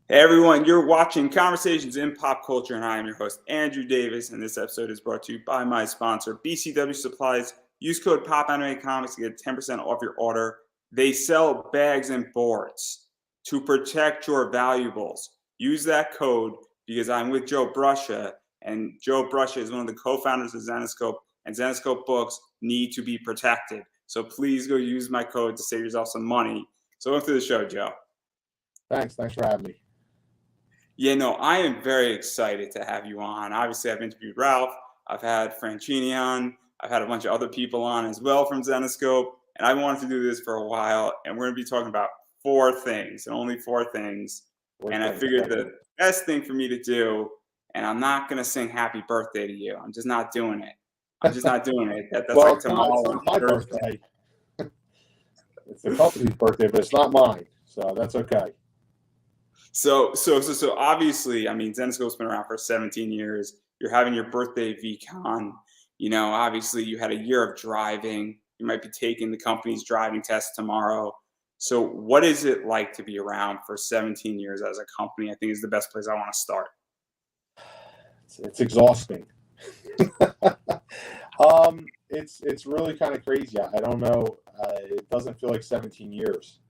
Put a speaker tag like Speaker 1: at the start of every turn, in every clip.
Speaker 1: Hey everyone, you're watching Conversations in Pop Culture, and I am your host, Andrew Davis. And this episode is brought to you by my sponsor, BCW Supplies. Use code POPAnimeComics to get 10% off your order. They sell bags and boards to protect your valuables. Use that code because I'm with Joe Brusha, and Joe Brusha is one of the co-founders of Zenescope, and Zenescope books need to be protected. So please go use my code to save yourself some money. So welcome to the show, Joe.
Speaker 2: Thanks for having me.
Speaker 1: Yeah, no, I am very excited to have you on. Obviously, I've interviewed Ralph. I've had Franchini on. I've had a bunch of other people on as well from Zenescope. And I wanted to do this for a while. And we're going to be talking about four things and only four things. And I figured the best thing for me to do, and I'm not going to sing happy birthday to you. I'm just not doing it. That's
Speaker 2: well,
Speaker 1: like tomorrow.
Speaker 2: It's not my birthday. It's the company's birthday, but it's not mine. So that's okay.
Speaker 1: So obviously, I mean, Zenescope's been around for 17 years. You're having your birthday VCon. You know, obviously, you had a year of driving. You might be taking the company's driving test tomorrow. So what is it like to be around for 17 years as a company? I think is the best place I want to start.
Speaker 2: It's exhausting. It's really kind of crazy. I don't know. It doesn't feel like 17 years.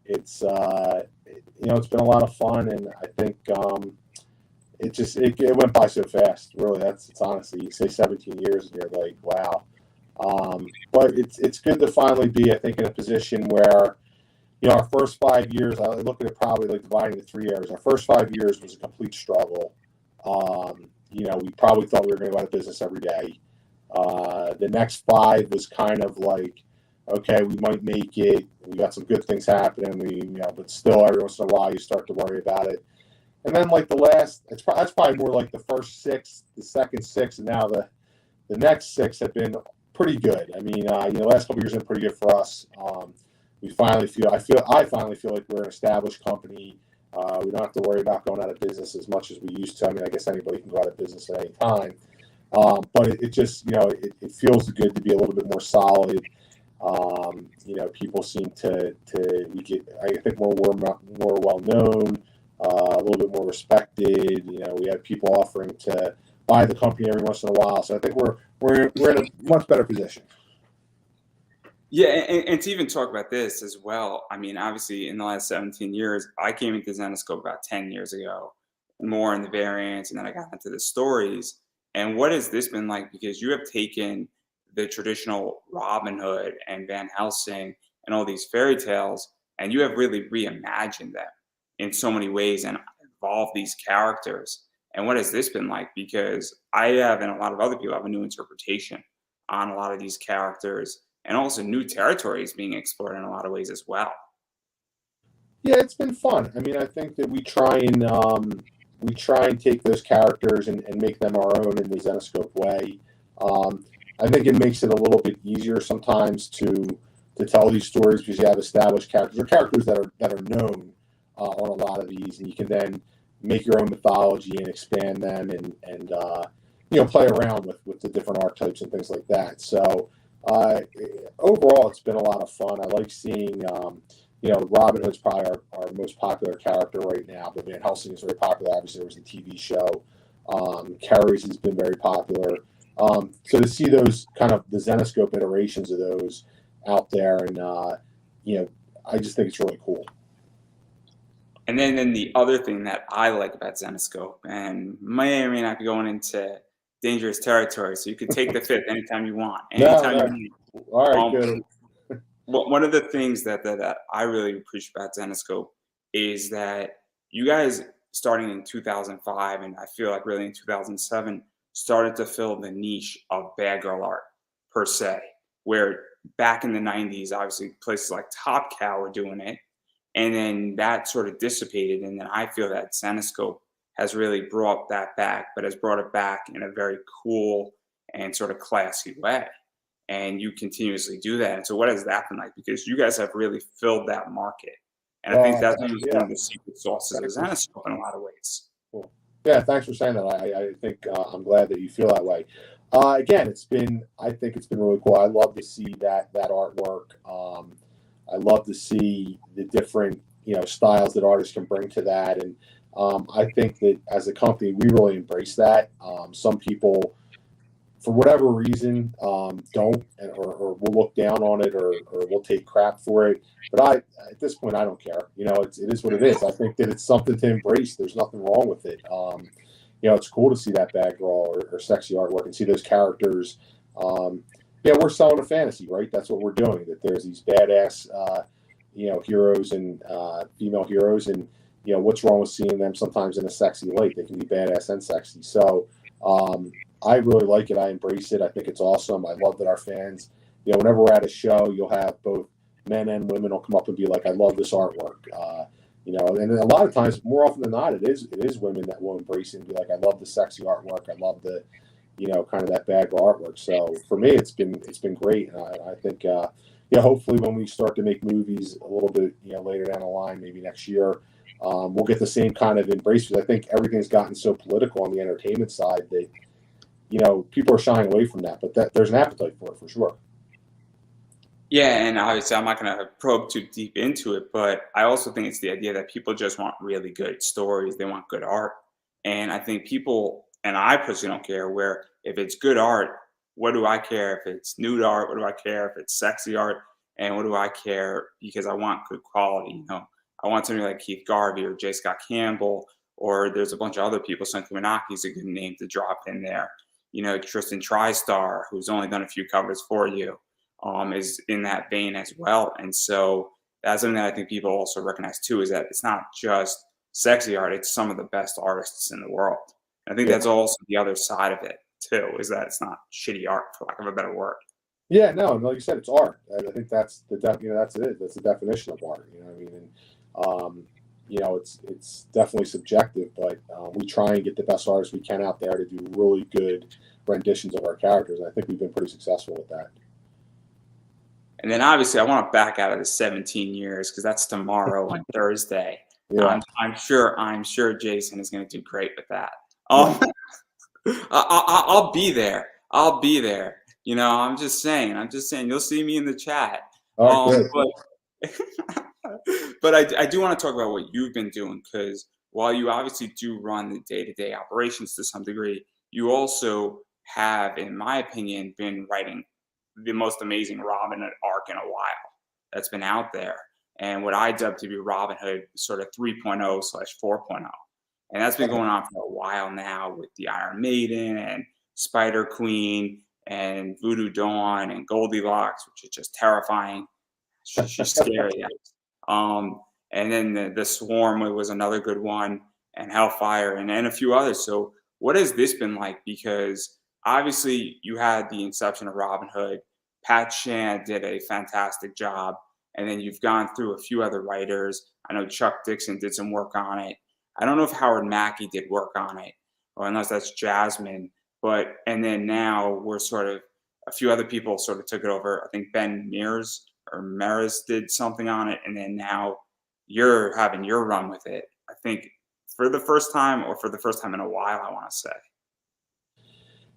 Speaker 2: It's been a lot of fun, and I think it went by so fast. Really, it's honestly, you say 17 years and you're like, wow. But it's good to finally be, I think, in a position where, our first 5 years, I look at it probably like dividing the 3 years. Our first 5 years was a complete struggle. We probably thought we were going to go out of business every day. The next 5 was kind of like, okay, we might make it. We got some good things happening. But still, every once in a while, you start to worry about it. And then, like that's probably more like the first 6, the second 6, and now the next 6 have been pretty good. I mean, the last couple of years have been pretty good for us. I finally feel like we're an established company. We don't have to worry about going out of business as much as we used to. I mean, I guess anybody can go out of business at any time. But it just, it feels good to be a little bit more solid. People seem we get, I think, more well known, a little bit more respected. We have people offering to buy the company every once in a while, so I think we're in a much better position.
Speaker 1: Yeah, and to even talk about this as well. I mean, obviously, in the last 17 years, I came into Zenescope about 10 years ago, more in the variants, and then I got into the stories. And what has this been like? Because you have taken the traditional Robin Hood and Van Helsing and all these fairy tales, and you have really reimagined them in so many ways and evolved these characters. And what has this been like? Because I have, and a lot of other people have, a new interpretation on a lot of these characters, and also new territories being explored in a lot of ways as well.
Speaker 2: Yeah, it's been fun. I mean, I think that we try and take those characters and make them our own in the Zenescope way. I think it makes it a little bit easier sometimes to tell these stories because you have established characters or characters that are known on a lot of these, and you can then make your own mythology and expand them and play around with the different archetypes and things like that. So overall, it's been a lot of fun. I like seeing Robin Hood's probably our most popular character right now, but Van Helsing is very popular. Obviously, there was a TV show. Carrie's has been very popular. So to see those kind of the Zenescope iterations of those out there, and I just think it's really cool.
Speaker 1: And then the other thing that I like about Zenescope, and may or may not be going into dangerous territory, so you can take the fifth anytime you want. Anytime you need.
Speaker 2: All right, good.
Speaker 1: One of the things that I really appreciate about Zenescope is that you guys, starting in 2005, and I feel like really in 2007, started to fill the niche of bad girl art per se, where back in the 90s, obviously places like Top Cow were doing it, and then that sort of dissipated, and then I feel that Zenescope has really brought that back, but has brought it back in a very cool and sort of classy way. And you continuously do that. And so what has that been like? Because you guys have really filled that market. And I think that's one of the secret sauces of Zenescope in a lot of ways.
Speaker 2: Cool. Yeah, thanks for saying that. I think I'm glad that you feel that way. Again, I think it's been really cool. I love to see that artwork. I love to see the different styles that artists can bring to that. And I think that as a company, we really embrace that. Some people, for whatever reason, don't, or will look down on it, or will take crap for it. But at this point, I don't care. It is what it is. I think that it's something to embrace. There's nothing wrong with it. It's cool to see that bad girl or sexy artwork and see those characters. We're selling a fantasy, right? That's what we're doing. That there's these badass, heroes and female heroes, and what's wrong with seeing them sometimes in a sexy light? They can be badass and sexy. So I really like it. I embrace it. I think it's awesome. I love that our fans, whenever we're at a show, you'll have both men and women will come up and be like, "I love this artwork." And a lot of times, more often than not, it is women that will embrace it and be like, "I love the sexy artwork. I love the, kind of that bad girl artwork." So for me, it's been great, and I think, hopefully when we start to make movies a little bit, later down the line, maybe next year, we'll get the same kind of embrace. Because I think everything's gotten so political on the entertainment side that, people are shying away from that, but there's an appetite for it for sure.
Speaker 1: Yeah, and obviously I'm not going to probe too deep into it, but I also think it's the idea that people just want really good stories. They want good art. And I think people, and I personally don't care, where if it's good art, what do I care if it's nude art? What do I care if it's sexy art? And what do I care, because I want good quality, I want somebody like Keith Garvey or J. Scott Campbell, or there's a bunch of other people. Sun Kumanaki's a good name to drop in there. Tristan TriStar, who's only done a few covers for you, is in that vein as well. And so that's something that I think people also recognize too, is that it's not just sexy art, it's some of the best artists in the world. And I think that's also the other side of it too, is that it's not shitty art, for lack of a better word.
Speaker 2: Yeah, no, like you said, it's art. I think that's that's it. That's the definition of art. You know what I mean? And it's definitely subjective, but we try and get the best artists we can out there to do really good renditions of our characters. And I think we've been pretty successful with that.
Speaker 1: And then obviously I want to back out of the 17 years, because that's tomorrow and Thursday.
Speaker 2: Yeah.
Speaker 1: I'm sure Jason is going to do great with that.
Speaker 2: Yeah.
Speaker 1: I'll be there. I'll be there. I'm just saying. You'll see me in the chat.
Speaker 2: All right,
Speaker 1: But I do want to talk about what you've been doing, because while you obviously do run the day-to-day operations to some degree, you also have, in my opinion, been writing the most amazing Robin Hood arc in a while that's been out there. And what I dub to be Robin Hood sort of 3.0/4.0. And that's been going on for a while now, with the Iron Maiden and Spider Queen and Voodoo Dawn and Goldilocks, which is just terrifying. She's scary. And then the Swarm was another good one, and Hellfire, and a few others. So what has this been like? Because obviously you had the inception of Robin Hood. Pat Shand did a fantastic job. And then you've gone through a few other writers. I know Chuck Dixon did some work on it. I don't know if Howard Mackey did work on it, or unless that's Jasmine. And then now we're sort of, a few other people sort of took it over. I think Ben Mears did something on it. And then now you're having your run with it, I think, for the first time in a while, I want to say.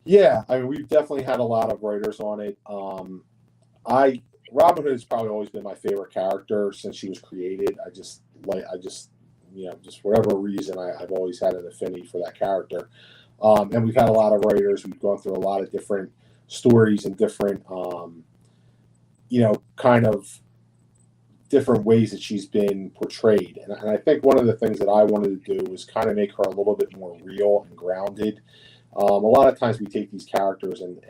Speaker 2: Yeah, I mean, we've definitely had a lot of writers on it. Robin Hood has probably always been my favorite character since she was created. Just whatever reason, I've always had an affinity for that character. And we've had a lot of writers. We've gone through a lot of different stories and different, kind of different ways that she's been portrayed. And I think one of the things that I wanted to do was kind of make her a little bit more real and grounded. A lot of times we take these characters and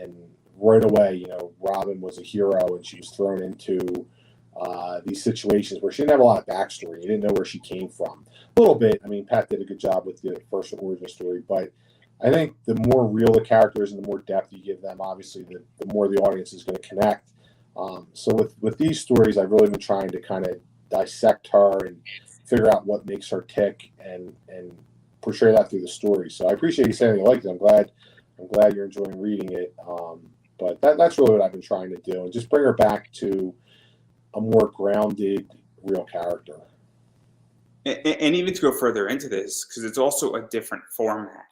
Speaker 2: right away, Robin was a hero and she was thrown into these situations where she didn't have a lot of backstory. You didn't know where she came from. A little bit. I mean, Pat did a good job with the first origin story, but I think the more real the characters and the more depth you give them, obviously, the more the audience is going to connect. So with these stories, I've really been trying to kind of dissect her and figure out what makes her tick and portray that through the story. So I appreciate you saying you liked it. I'm glad you're enjoying reading it. But that's really what I've been trying to do, and just bring her back to a more grounded, real character.
Speaker 1: And even to go further into this, because it's also a different format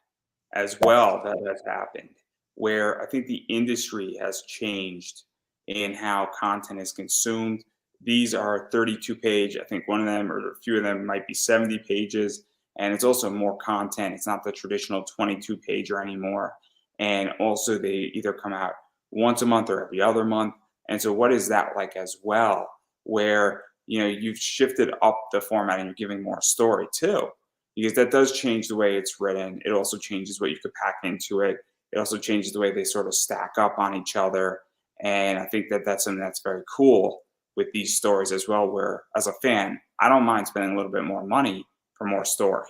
Speaker 1: as well that has happened, where I think the industry has changed in how content is consumed. these are 32-page. I think one of them or a few of them might be 70 pages. And it's also more content. It's not the traditional 22-pager anymore. And also, they either come out once a month or every other month. And so, what is that like as well? Where you've shifted up the format and you're giving more story too, because that does change the way it's written. It also changes what you could pack into it. It also changes the way they sort of stack up on each other. And I think that that's something that's very cool with these stories as well, where as a fan, I don't mind spending a little bit more money for more story.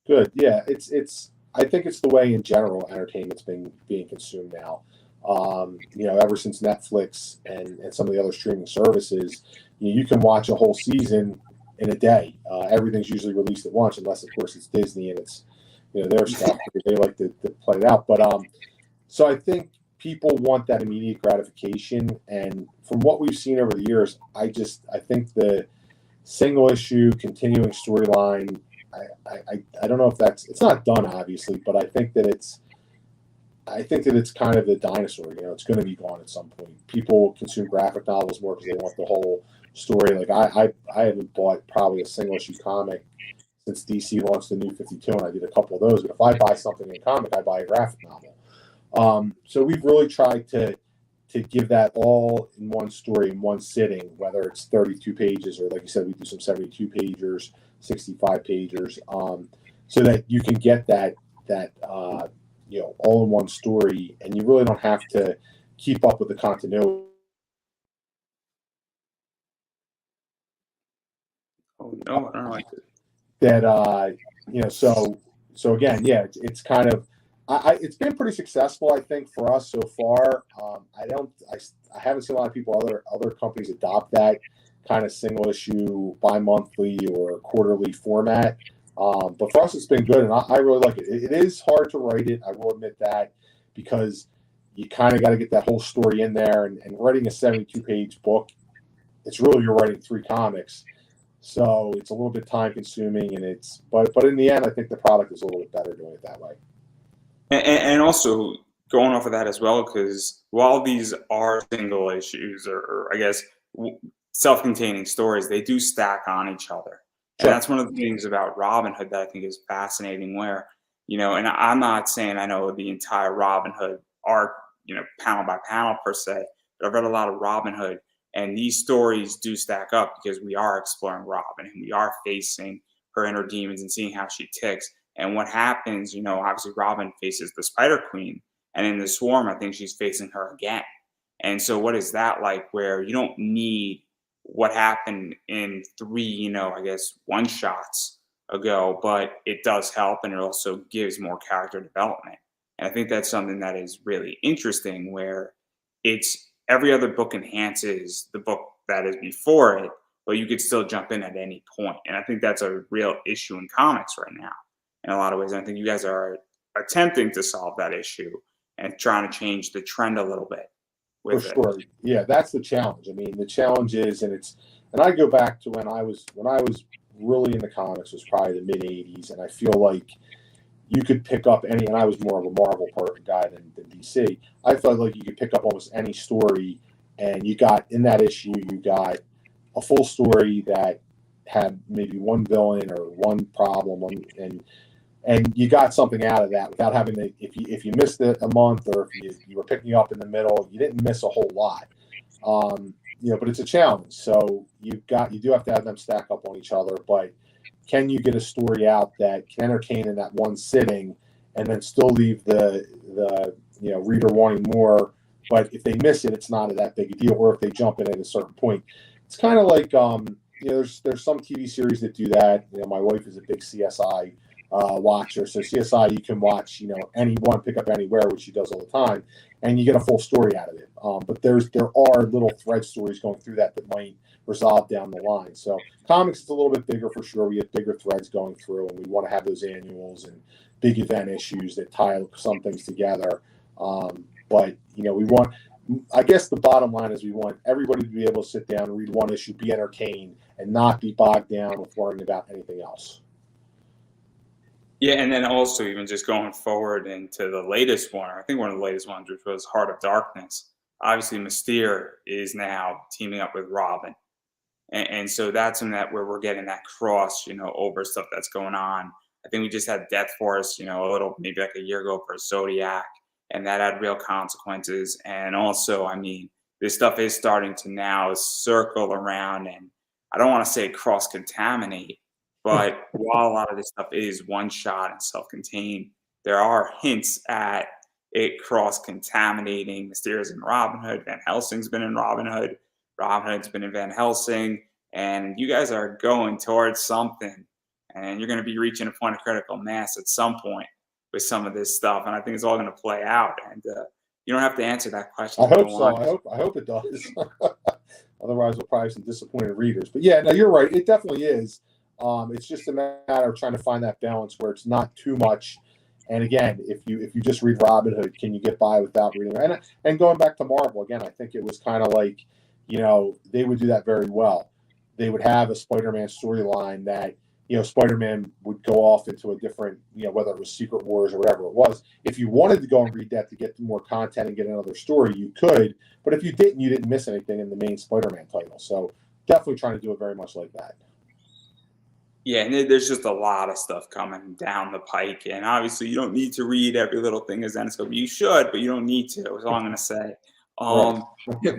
Speaker 2: Good. Yeah, it's. I think it's the way in general entertainment's being consumed now. Ever since Netflix and some of the other streaming services, you can watch a whole season in a day. Everything's usually released at once, unless of course it's Disney and it's their stuff because they like to play it out. But so I think people want that immediate gratification, and from what we've seen over the years, I think the single issue continuing storyline. I don't know if it's not done obviously, but I think that it's kind of the dinosaur. It's going to be gone at some point. People consume graphic novels more because they want the whole story. Like I haven't bought probably a single issue comic since DC launched the New 52, and I did a couple of those. But if I buy something in a comic, I buy a graphic novel. So we've really tried to give that all in one story in one sitting, whether it's 32 pages or, like you said, we do some 72 pagers, 65 pagers, so that you can get that all in one story, and you really don't have to keep up with the continuity.
Speaker 1: Oh no, I don't like it.
Speaker 2: That so again, yeah, it's kind of it's been pretty successful, I think, for us so far. I haven't seen a lot of people other companies adopt that kind of single issue bi-monthly or quarterly format. But for us, it's been good, and I really like it. It is hard to write it, I will admit that, because you kind of got to get that whole story in there. And writing a 72-page book, it's really you're writing 3 comics, so it's a little bit time consuming. And but in the end, I think the product is a little bit better doing it that way.
Speaker 1: And also going off of that as well, because while these are single issues or I guess self-containing stories, they do stack on each other. And
Speaker 2: Sure.
Speaker 1: that's one of the things about Robin Hood that I think is fascinating, where, and I'm not saying I know the entire Robin Hood arc, panel by panel per se, but I've read a lot of Robin Hood, and these stories do stack up because we are exploring Robin and we are facing her inner demons and seeing how she ticks. And what happens, obviously Robin faces the Spider Queen, and in the Swarm, I think she's facing her again. And so, what is that like? Where you don't need what happened in 3, I guess, one shots ago, but it does help, and it also gives more character development. And I think that's something that is really interesting, where it's every other book enhances the book that is before it, but you could still jump in at any point. And I think that's a real issue in comics right now in a lot of ways. And I think you guys are attempting to solve that issue and trying to change the trend a little bit
Speaker 2: For
Speaker 1: with it.
Speaker 2: sure. Yeah, that's the challenge. I mean, the challenge is, and I go back to when I was really into comics was probably the mid '80s, and I feel like you could pick up any, and I was more of a Marvel guy than DC. I felt like you could pick up almost any story, and you got in that issue, you got a full story that had maybe one villain or one problem, and you got something out of that without having to. If you missed it a month, or if you were picking up in the middle, you didn't miss a whole lot. But it's a challenge. So you do have to have them stack up on each other. But can you get a story out that can entertain in that one sitting, and then still leave the reader wanting more? But if they miss it, it's not that big a deal. Or if they jump in at a certain point, it's kind of like there's some TV series that do that. My wife is a big CSI watcher, so CSI you can watch anyone pick up anywhere, which she does all the time, and you get a full story out of it. But there are little thread stories going through that might resolve down the line. So comics is a little bit bigger for sure. We have bigger threads going through, and we want to have those annuals and big event issues that tie some things together. But we want. I guess the bottom line is we want everybody to be able to sit down and read one issue, be entertained, and not be bogged down with worrying about anything else.
Speaker 1: Yeah, and then also even just going forward into the latest one, I think one of the latest ones, which was Heart of Darkness. Obviously, Mystere is now teaming up with Robin, And so that's when that where we're getting that cross, over stuff that's going on. I think we just had Death Force, a little maybe like a year ago for Zodiac, and that had real consequences. And also, I mean, this stuff is starting to now circle around, and I don't want to say cross contaminate, but while a lot of this stuff is one shot and self contained, there are hints at it cross contaminating. Mysterio's in Robin Hood, Van Helsing's been in Robin Hood, Robin Hood's been in Van Helsing, and you guys are going towards something, and you're going to be reaching a point of critical mass at some point with some of this stuff, and I think it's all going to play out. And you don't have to answer that question.
Speaker 2: I hope so. I hope it does. Otherwise, we'll probably have some disappointed readers. But yeah, no, you're right. It definitely is. It's just a matter of trying to find that balance where it's not too much. And again, if you just read Robin Hood, can you get by without reading? And going back to Marvel again, I think it was kind of like, they would do that very well. They would have a Spider-Man storyline that, Spider-Man would go off into a different, whether it was Secret Wars or whatever it was. If you wanted to go and read that to get more content and get another story, you could. But if you didn't miss anything in the main Spider-Man title. So definitely trying to do it very much like that.
Speaker 1: Yeah, and there's just a lot of stuff coming down the pike. And obviously, you don't need to read every little thing as Zenescope. You should, but you don't need to, is all I'm going to say.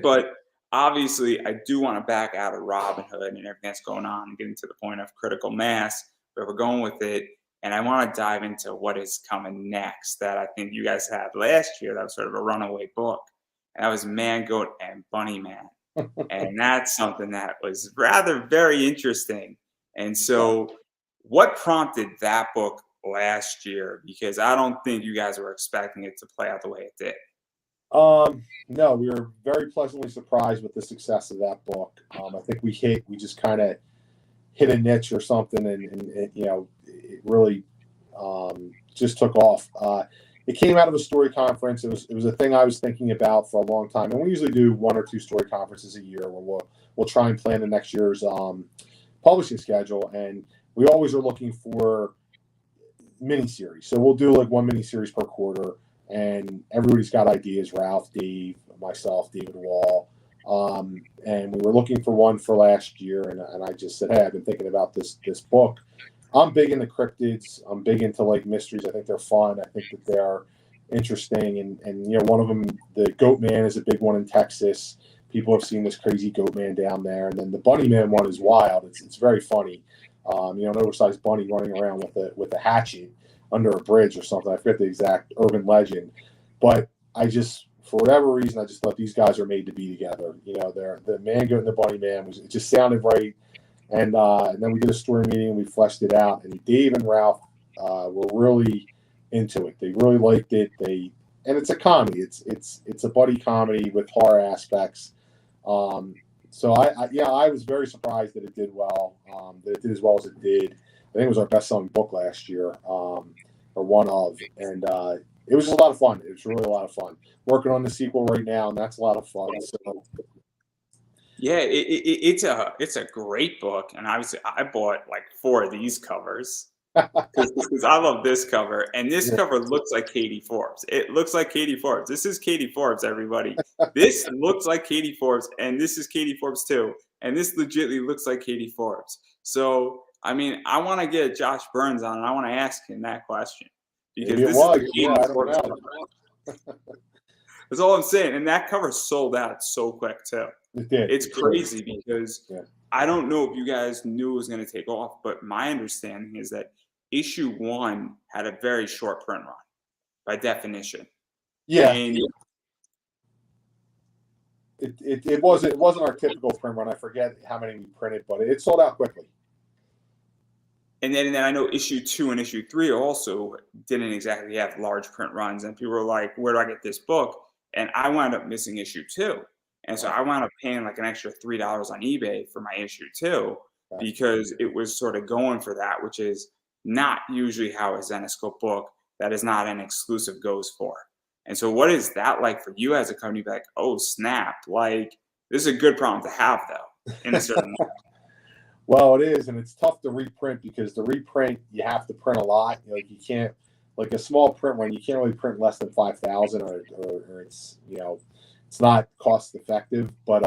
Speaker 1: But obviously, I do want to back out of Robin Hood and everything that's going on and getting to the point of critical mass, where we're going with it. And I want to dive into what is coming next that I think you guys had last year. That was sort of a runaway book. And that was Man, Goat, and Bunny Man. And that's something that was rather very interesting. And so what prompted that book last year? Because I don't think you guys were expecting it to play out the way it did.
Speaker 2: No, we were very pleasantly surprised with the success of that book. I think we just kind of hit a niche or something, and it really just took off. It came out of a story conference. It was a thing I was thinking about for a long time, and we usually do 1 or 2 story conferences a year where we'll try and plan the next year's publishing schedule, and we always are looking for miniseries. So we'll do like 1 miniseries per quarter. And everybody's got ideas, Ralph, Dave, myself, David Wall. And we were looking for one for last year. And I just said, hey, I've been thinking about this book. I'm big into cryptids. I'm big into like mysteries. I think they're fun. I think that they're interesting. And one of them, the Goat Man, is a big one in Texas. People have seen this crazy Goat Man down there. And then the Bunny Man one is wild. It's very funny. An oversized bunny running around with a hatchet under a bridge or something. I forget the exact urban legend, but I just, for whatever reason, I just thought these guys are made to be together. They're the Man, Goat, and the Bunny Man. It just sounded right. And then we did a story meeting and we fleshed it out. And Dave and Ralph were really into it. They really liked it. And it's a comedy. It's a buddy comedy with horror aspects. So I was very surprised that it did well. That it did as well as it did. I think it was our best-selling book last year, or one of, and it was just a lot of fun. It was really a lot of fun. Working on the sequel right now, and that's a lot of fun. So,
Speaker 1: yeah, it's a great book, and obviously I bought like 4 of these covers because I love this cover, and this cover looks like Katie Forbes. It looks like Katie Forbes. This is Katie Forbes, everybody. This looks like Katie Forbes, and this is Katie Forbes too, and this legitimately looks like Katie Forbes. So. I mean, I want to get Josh Burns on, and I want to ask him that question because this is the Katie Forbes cover. That's all I'm saying. And that cover sold out so quick too.
Speaker 2: It did.
Speaker 1: It's crazy because I don't know if you guys knew it was going to take off, but my understanding is that issue 1 had a very short print run by definition.
Speaker 2: Yeah.
Speaker 1: And
Speaker 2: it wasn't our typical print run. I forget how many we printed, but it sold out quickly.
Speaker 1: And then I know issue 2 and issue 3 also didn't exactly have large print runs. And people were like, where do I get this book? And I wound up missing issue 2. And so I wound up paying like an extra $3 on eBay for my issue 2 because it was sort of going for that, which is not usually how a Zenescope book that is not an exclusive goes for. And so what is that like for you as a company? Be like, oh, snap. Like, this is a good problem to have, though, in a certain way.
Speaker 2: Well, it is, and it's tough to reprint because the reprint, you have to print a lot. Like you can't, like a small print run, you can't really print less than 5,000, or it's it's not cost effective. But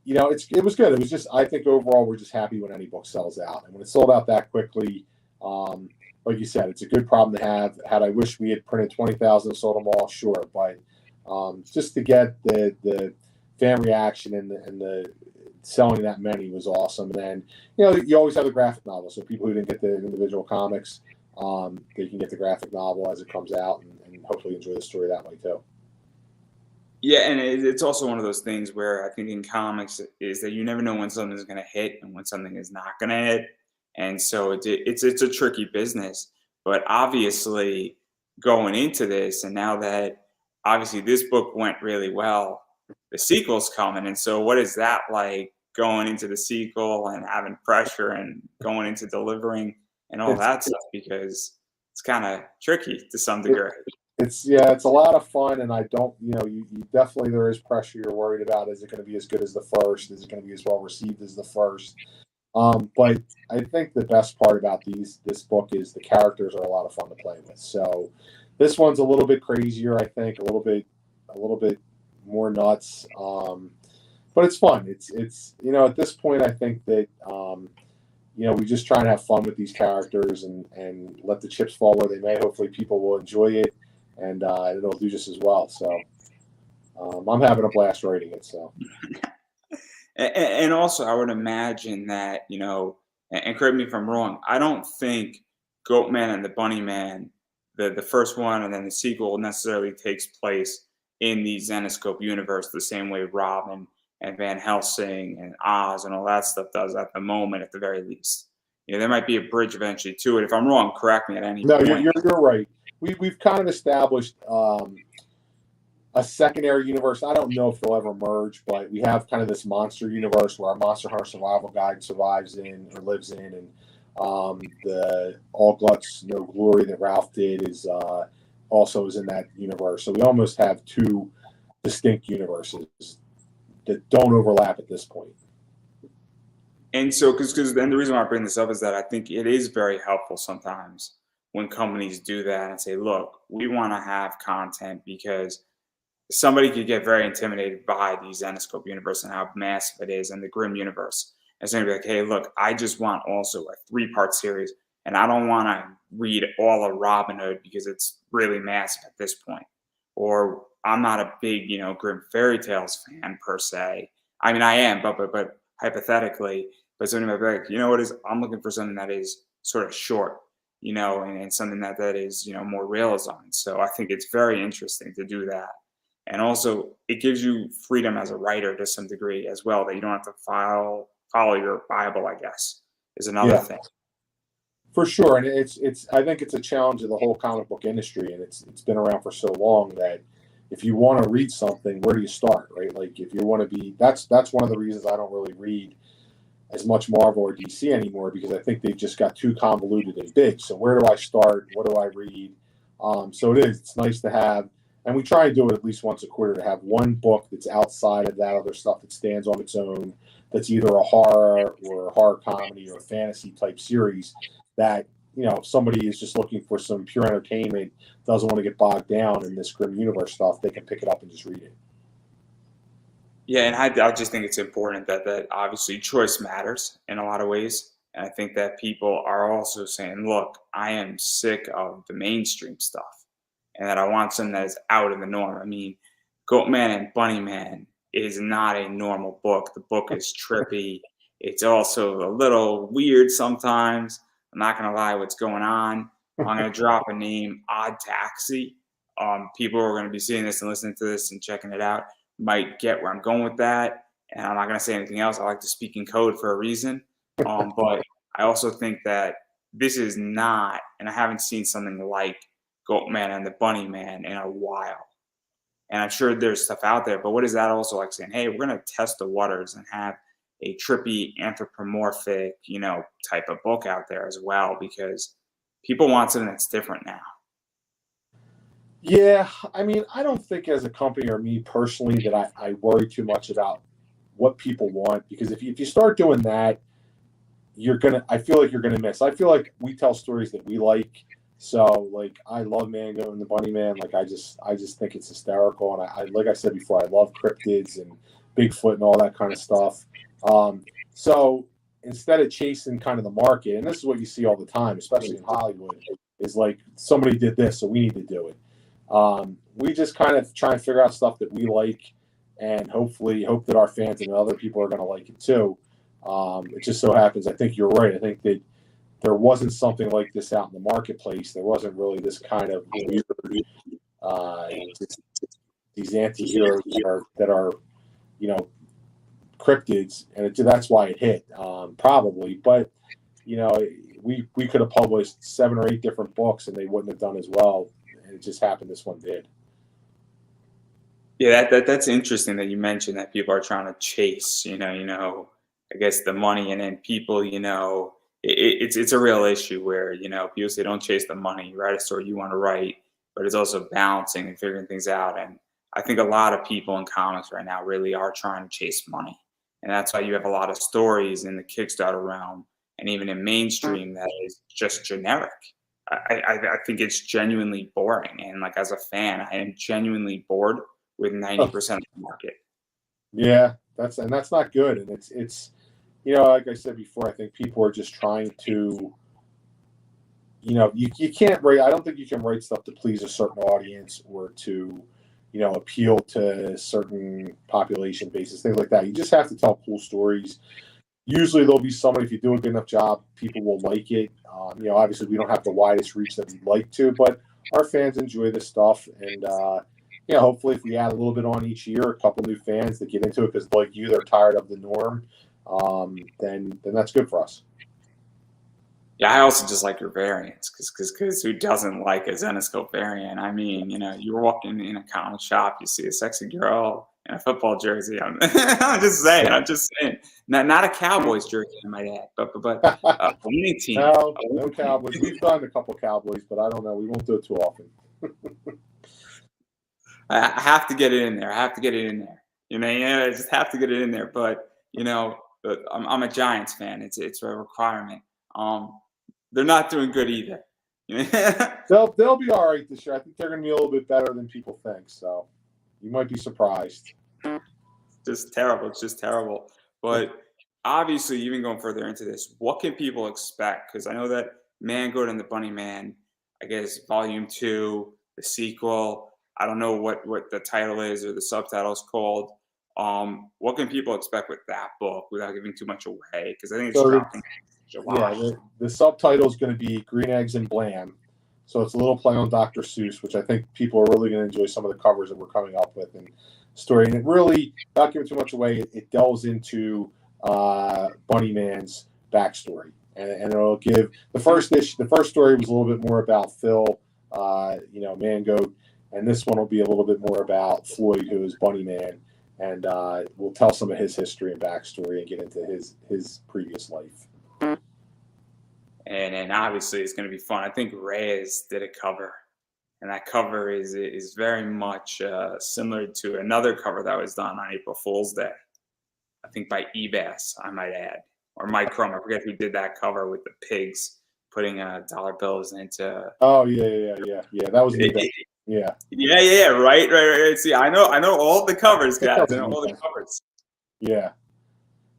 Speaker 2: it was good. It was just, I think overall we're just happy when any book sells out, and when it sold out that quickly, um, like you said, it's a good problem to have. Had I wished we had printed 20,000 and sold them all, sure, but just to get the fan reaction and the selling that many was awesome. And then you always have the graphic novel, so people who didn't get the individual comics, they can get the graphic novel as it comes out, and hopefully enjoy the story that way too.
Speaker 1: Yeah, and it's also one of those things where I think in comics is that you never know when something's going to hit and when something is not going to hit, and so it's a tricky business. But obviously, going into this, and now that obviously this book went really well, the sequel's coming, and so what is that like going into the sequel and having pressure and going into delivering and all
Speaker 2: It's
Speaker 1: that stuff because it's kind of tricky to some
Speaker 2: it,
Speaker 1: degree.
Speaker 2: it's a lot of fun, and I don't, you definitely, there is pressure. You're worried about, is it going to be as good as the first? Is it going to be as well received as the first? But I think the best part about this book is the characters are a lot of fun to play with. So this one's a little bit crazier, I think, a little bit more nuts. But it's fun. It's at this point, I think that we just try and have fun with these characters and let the chips fall where they may. Hopefully, people will enjoy it, and it'll do just as well. So I'm having a blast writing it. So.
Speaker 1: And also, I would imagine that, and correct me if I'm wrong, I don't think Goatman and the Bunny Man, the first one and then the sequel necessarily takes place in the Zenescope universe the same way Robin and Van Helsing and Oz and all that stuff does at the moment, at the very least. There might be a bridge eventually to it. If I'm wrong, correct me at any
Speaker 2: No,
Speaker 1: point.
Speaker 2: you're right. We've kind of established a secondary universe. I don't know if they'll ever merge, but we have kind of this monster universe where our Monster Hunter Survival Guide survives in or lives in, and the All Guts No Glory that Ralph did is also is in that universe. So we almost have two distinct universes that don't overlap at this point.
Speaker 1: And so, because then the reason why I bring this up is that I think it is very helpful sometimes when companies do that and say, look, we want to have content because somebody could get very intimidated by the Zenescope universe and how massive it is and the Grimm universe. And so they'd be like, hey, look, I just want also a 3-part series, and I don't want to read all of Robin Hood because it's really massive at this point. Or I'm not a big, Grimm fairy tales fan per se. I mean, I am, but hypothetically, but somebody might be like, what is? I'm looking for something that is sort of short, and something that is, more realism. So I think it's very interesting to do that. And also, it gives you freedom as a writer to some degree as well, that you don't have to follow your Bible, I guess, is another thing.
Speaker 2: For sure. And I think it's a challenge of the whole comic book industry, and it's been around for so long that if you want to read something, where do you start, right? Like if you want to be, that's one of the reasons I don't really read as much Marvel or DC anymore, because I think they've just got too convoluted and big. So where do I start? What do I read? So it's nice to have. And we try and do it at least once a quarter, to have one book that's outside of that other stuff that stands on its own, that's either a horror or a horror comedy or a fantasy type series that, if somebody is just looking for some pure entertainment, doesn't want to get bogged down in this Grimm universe stuff, they can pick it up and just read it.
Speaker 1: Yeah, and I just think it's important that obviously choice matters in a lot of ways. And I think that people are also saying, look, I am sick of the mainstream stuff, and that I want something that is out of the norm. I mean, Goatman and Bunnyman is not a normal book. The book is trippy. It's also a little weird sometimes. I'm not going to lie what's going on. I'm going to drop a name, Odd Taxi. People who are going to be seeing this and listening to this and checking it out might get where I'm going with that. And I'm not going to say anything else. I like to speak in code for a reason. But I also think that this is not, and I haven't seen something like Goatman and the Bunnyman in a while. And I'm sure there's stuff out there, but what is that also like saying, hey, we're going to test the waters and have a trippy anthropomorphic, type of book out there as well, because people want something that's different now.
Speaker 2: Yeah, I mean, I don't think as a company or me personally that I worry too much about what people want, because if you start doing that, I feel like you're gonna miss. I feel like we tell stories that we like. So like I love Mango and the Bunny Man. Like I just think it's hysterical. And I like I said before, I love cryptids and Bigfoot and all that kind of stuff. So instead of chasing kind of the market, and this is what you see all the time, especially in Hollywood, is like somebody did this, so we need to do it. We just kind of try and figure out stuff that we like, and hopefully hope that our fans and other people are going to like it too. It just so happens, I think you're right. I think that there wasn't something like this out in the marketplace. There wasn't really this kind of weird, these anti-heroes that are cryptids, and that's why it hit, probably. But we could have published 7 or 8 different books, and they wouldn't have done as well. And it just happened this one did.
Speaker 1: Yeah, that's interesting that you mentioned that people are trying to chase, I guess the money, and then people, it's a real issue where people say don't chase the money, write a story you want to write, but it's also balancing and figuring things out. And I think a lot of people in comics right now really are trying to chase money, and that's why you have a lot of stories in the Kickstarter realm and even in mainstream that is just generic. I think it's genuinely boring, and like as a fan, I am genuinely bored with 90% of the market.
Speaker 2: Yeah, that's not good, and it's like I said before, I think people are just trying to, you can't write. I don't think you can write stuff to please a certain audience or to, appeal to certain population bases, things like that. You just have to tell cool stories. Usually there'll be somebody, if you do a good enough job, people will like it. Obviously we don't have the widest reach that we'd like to, but our fans enjoy this stuff, and hopefully if we add a little bit on each year, a couple new fans that get into it because, like you, they're tired of the norm, then that's good for us.
Speaker 1: Yeah, I also just like your variants because who doesn't like a Zenescope variant? I mean, you're walking in a comic shop, you see a sexy girl in a football jersey. I'm just saying. Not a Cowboys jersey, I might add, but a winning team.
Speaker 2: No Cowboys. We've done a couple Cowboys, but I don't know. We won't do it too often.
Speaker 1: I have to get it in there. I just have to get it in there. But I'm a Giants fan. It's a requirement. They're not doing good either.
Speaker 2: They'll be all right this year. I think they're going to be a little bit better than people think. So you might be surprised.
Speaker 1: Just terrible. It's just terrible. But obviously, even going further into this, what can people expect? Because I know that Mangoat and the Bunny Man, I guess Volume 2, the sequel. I don't know what the title is or the subtitle is called. What can people expect with that book without giving too much away? Because I think it's dropping.
Speaker 2: Yeah, the subtitle is going to be Green Eggs and Blam. So it's a little play on Dr. Seuss, which I think people are really going to enjoy some of the covers that we're coming up with and story. And it really, without giving too much away, it delves into Bunny Man's backstory. And it'll give the first story was a little bit more about Phil, Mangoat, and this one will be a little bit more about Floyd, who is Bunny Man, and we'll tell some of his history and backstory and get into his previous life.
Speaker 1: And obviously it's going to be fun. I think Reyes did a cover, and that cover is very much similar to another cover that was done on April Fool's Day. I think by Ebas, I might add, or Mike Crum. I forget who did that cover with the pigs putting dollar bills into.
Speaker 2: Oh yeah. That was Ebas.
Speaker 1: Yeah. Right. See, I know all the covers, guys. I know all the covers.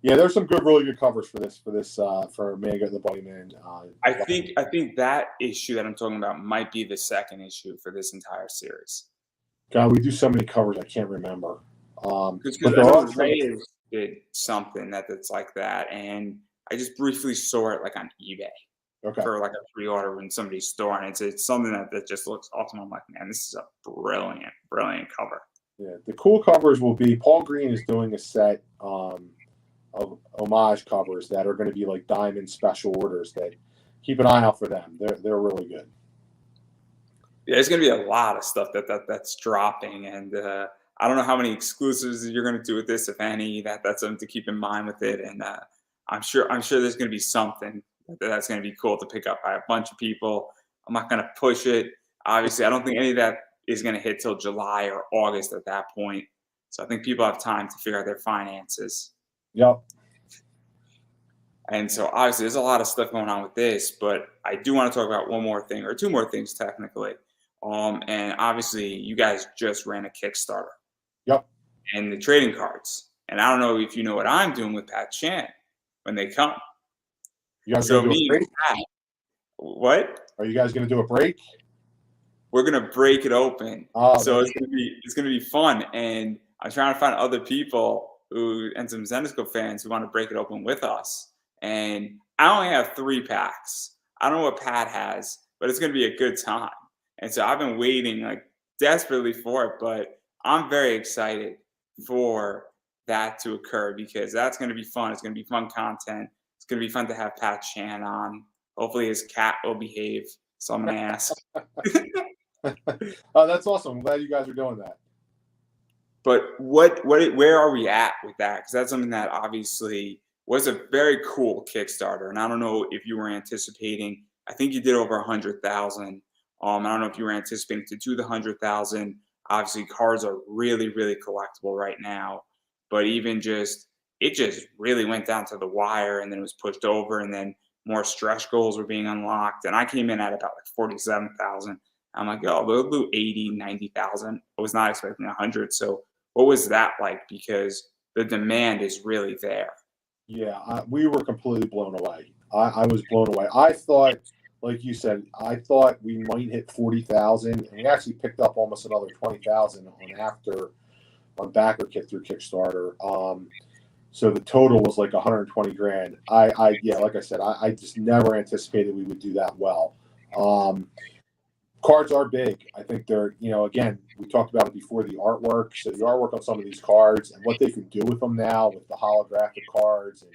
Speaker 2: Yeah, there's some really good covers for Mangoat and the Bunny Man.
Speaker 1: I think that issue that I'm talking about might be the second issue for this entire series.
Speaker 2: God, we do so many covers, I can't remember.
Speaker 1: Because Reyes did something that's like that, and I just briefly saw it like on eBay for like a pre-order in somebody's store, and it's something that just looks awesome. I'm like, man, this is a brilliant cover.
Speaker 2: Yeah, the cool covers will be Paul Green is doing a set of homage covers that are going to be like diamond special orders. That keep an eye out for them. They're really good.
Speaker 1: Yeah, there's going to be a lot of stuff that's dropping, and I don't know how many exclusives you're going to do with this, if any. That's something to keep in mind with it, and I'm sure there's going to be something that's going to be cool to pick up by a bunch of people. I'm not going to push it. Obviously, I don't think any of that is going to hit till July or August at that point. So I think people have time to figure out their finances.
Speaker 2: Yep.
Speaker 1: And so obviously there's a lot of stuff going on with this, but I do want to talk about one more thing, or two more things technically. And obviously you guys just ran a Kickstarter.
Speaker 2: Yep.
Speaker 1: And the trading cards. And I don't know if you know what I'm doing with Pat Chan when they come.
Speaker 2: You guys
Speaker 1: So
Speaker 2: gonna do a
Speaker 1: me
Speaker 2: break?
Speaker 1: and Pat, what?
Speaker 2: Are you guys gonna do a break?
Speaker 1: We're gonna break it open.
Speaker 2: Oh,
Speaker 1: So it's gonna be fun. And I'm trying to find other people who and some Zenescope fans who want to break it open with us. And I only have 3 packs. I don't know what Pat has, but it's gonna be a good time. And so I've been waiting like desperately for it, but I'm very excited for that to occur because that's gonna be fun. It's gonna be fun content. It's gonna be fun to have Pat Chan on. Hopefully his cat will behave. So I'm gonna ask.
Speaker 2: oh, that's awesome. I'm glad you guys are doing that.
Speaker 1: But where are we at with that? Because that's something that obviously was a very cool Kickstarter, and I don't know if you were anticipating. I think you did over 100,000. I don't know if you were anticipating to do the 100,000. Obviously, cards are really, really collectible right now. But even just it just really went down to the wire, and then it was pushed over, and then more stretch goals were being unlocked, and I came in at about like 47,000. I'm like, oh, they'll do 80, 90,000. I was not expecting 100. So what was that like? Because the demand is really there.
Speaker 2: Yeah, we were completely blown away. I was blown away. I thought, like you said, I thought we might hit 40,000, and we actually picked up almost another 20,000 on backer kit through Kickstarter. So the total was like 120 grand. Yeah, like I said, I just never anticipated we would do that well. Cards are big. I think they're, again, we talked about it before, the artwork. So the artwork on some of these cards and what they can do with them now with the holographic cards and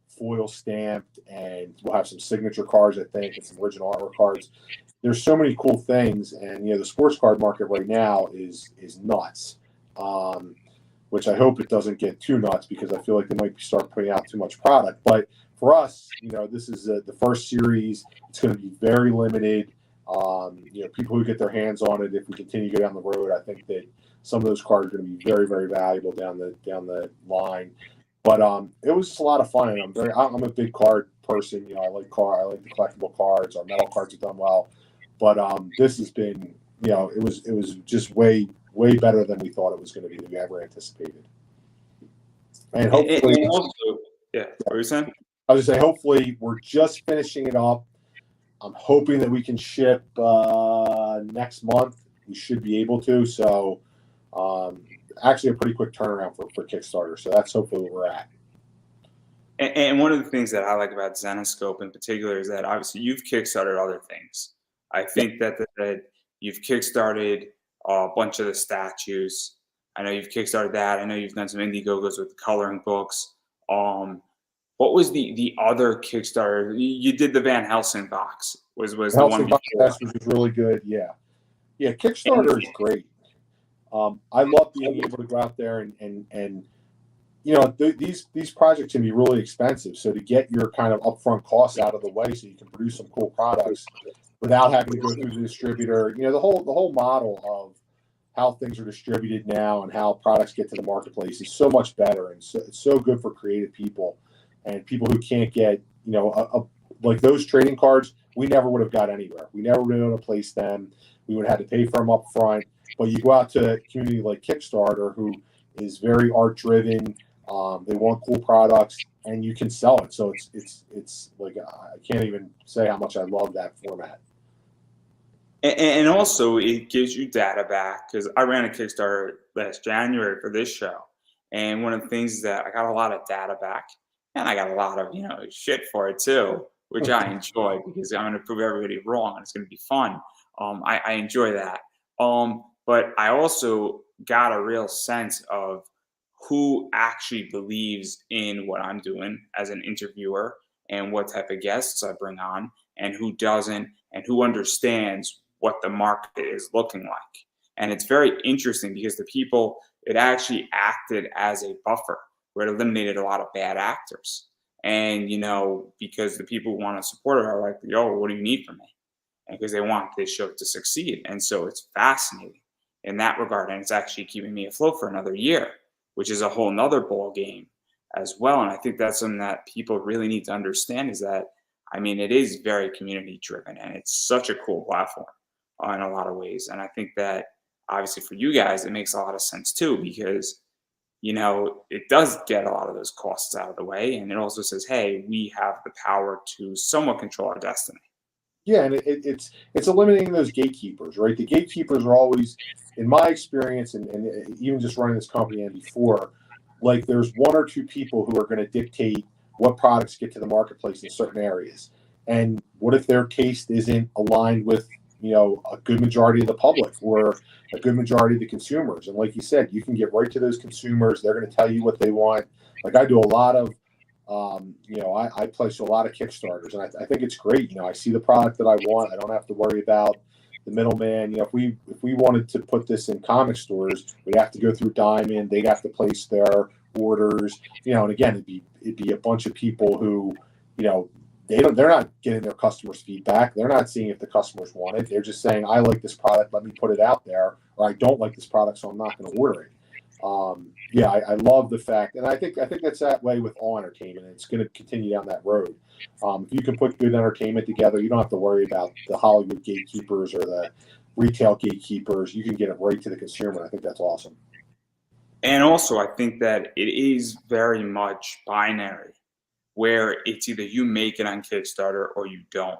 Speaker 2: foil stamped, and we'll have some signature cards, I think, and some original artwork cards. There's so many cool things, and the sports card market right now is nuts. Which I hope it doesn't get too nuts because I feel like they might start putting out too much product. But for us, this is the first series. It's going to be very limited. People who get their hands on it, if we continue to go down the road, I think that some of those cards are going to be very, very valuable down the line. But it was just a lot of fun, and I'm a big card person. I like the collectible cards. Our metal cards have done well, but this has been, it was just way better than we thought it was going to be, than we ever anticipated. And hopefully,
Speaker 1: and also, yeah, what were you saying?
Speaker 2: I was just saying, hopefully, we're just finishing it up. I'm hoping that we can ship next month. We should be able to. So, actually, a pretty quick turnaround for Kickstarter. So that's hopefully where we're at.
Speaker 1: And one of the things that I like about Zenescope in particular is that obviously you've kickstarted other things. I think that you've kickstarted a bunch of the statues. I know you've kickstarted that. I know you've done some Indiegogos with the coloring books. What was the other Kickstarter? You did the Van Helsing box. Was the one before?
Speaker 2: Box was really good. Yeah. Kickstarter is great. I love being able to go out there and these projects can be really expensive. So to get your kind of upfront costs out of the way, so you can produce some cool products without having to go through the distributor. The whole model of how things are distributed now and how products get to the marketplace is so much better, and it's so good for creative people and people who can't get like those trading cards. We never would have got anywhere. We never would have been able to place them. We would have had to pay for them up front. But you go out to a community like Kickstarter, who is very art driven. They want cool products, and you can sell it. So it's like, I can't even say how much I love that format.
Speaker 1: And also, it gives you data back, because I ran a Kickstarter last January for this show, and one of the things is that I got a lot of data back, and I got a lot of shit for it too, which I enjoy because I'm going to prove everybody wrong, and it's going to be fun. I enjoy that. But I also got a real sense of who actually believes in what I'm doing as an interviewer and what type of guests I bring on, and who doesn't, and who understands what the market is looking like. And it's very interesting because it actually acted as a buffer where it eliminated a lot of bad actors. And, because the people who want to support it are like, yo, what do you need from me? And because they want this show to succeed. And so it's fascinating in that regard. And it's actually keeping me afloat for another year, which is a whole nother ball game as well. And I think that's something that people really need to understand, is that, it is very community driven, and it's such a cool platform in a lot of ways. And I think that obviously for you guys, it makes a lot of sense too, because it does get a lot of those costs out of the way. And it also says, hey, we have the power to somewhat control our destiny.
Speaker 2: Yeah, and it's eliminating those gatekeepers, right? The gatekeepers are always, in my experience, and even just running this company and before, like there's one or two people who are going to dictate what products get to the marketplace in certain areas. And what if their taste isn't aligned with, a good majority of the public or a good majority of the consumers? And like you said, you can get right to those consumers. They're going to tell you what they want. Like I do a lot of I place a lot of Kickstarters, and I think it's great. I see the product that I want. I don't have to worry about the middleman. If we wanted to put this in comic stores, we'd have to go through Diamond. They'd have to place their orders. And again, it'd be a bunch of people who, they're not getting their customers' feedback. They're not seeing if the customers want it. They're just saying, I like this product, let me put it out there, or I don't like this product, so I'm not going to order it. I love the fact, and I think that's that way with all entertainment. It's going to continue down that road. If you can put good entertainment together, you don't have to worry about the Hollywood gatekeepers or the retail gatekeepers. You can get it right to the consumer. I think that's awesome.
Speaker 1: And also, I think that it is very much binary, where it's either you make it on Kickstarter or you don't.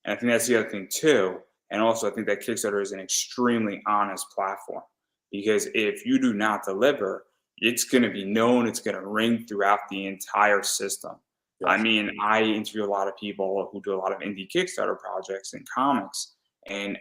Speaker 1: And I think that's the other thing too. And also, I think that Kickstarter is an extremely honest platform, because if you do not deliver, it's going to be known, it's going to ring throughout the entire system. Yes. I mean, I interview a lot of people who do a lot of indie Kickstarter projects in comics, and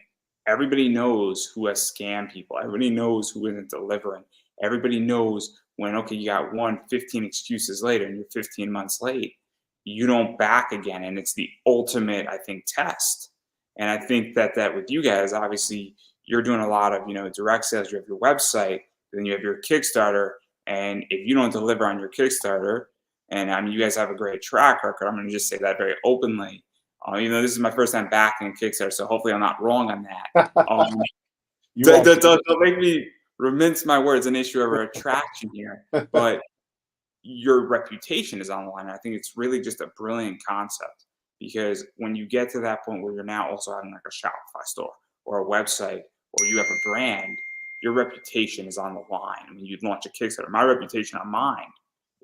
Speaker 1: everybody knows who has scammed people. Everybody knows who isn't delivering. Everybody knows when, okay, you got 15 excuses later and you're 15 months late, you don't back again. And it's the ultimate, I think, test. And I think that with you guys, obviously, you're doing a lot of, direct sales. You have your website, then you have your Kickstarter. And if you don't deliver on your Kickstarter, and I mean, you guys have a great track record, I'm going to just say that very openly. This is my first time backing a Kickstarter, so hopefully I'm not wrong on that. Don't make me mince my words, an issue of attraction here. But your reputation is on the line. I think it's really just a brilliant concept, because when you get to that point where you're now also having like a Shopify store or a website, or you have a brand, your reputation is on the line. I mean, you launch a Kickstarter. My reputation on mine